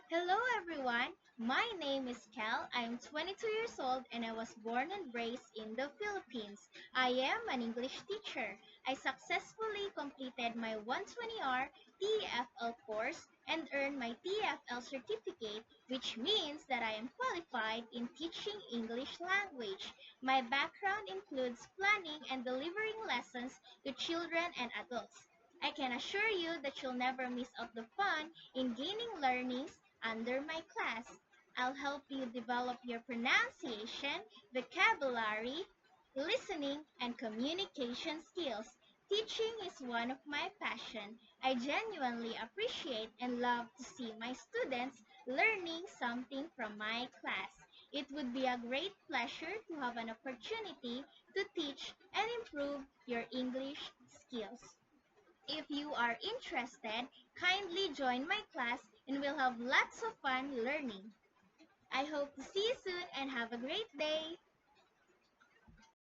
Hello everyone, my name is Cal. I'm 22 years old and I was born and raised in the Philippines. I am an English teacher. I successfully completed my 120R TEFL course and earned my TEFL certificate, which means that I am qualified in teaching English language. My background includes planning and delivering lessons to children and adults. I can assure you that you'll never miss out the fun in gaining learnings under my class. I'll help you develop your pronunciation, vocabulary, listening, and communication skills. Teaching is one of my passion. I genuinely appreciate and love to see my students learning something from my class. It would be a great pleasure to have an opportunity to teach and improve your English skills. If you are interested, kindly join my class and we'll have lots of fun learning. I hope to see you soon and have a great day.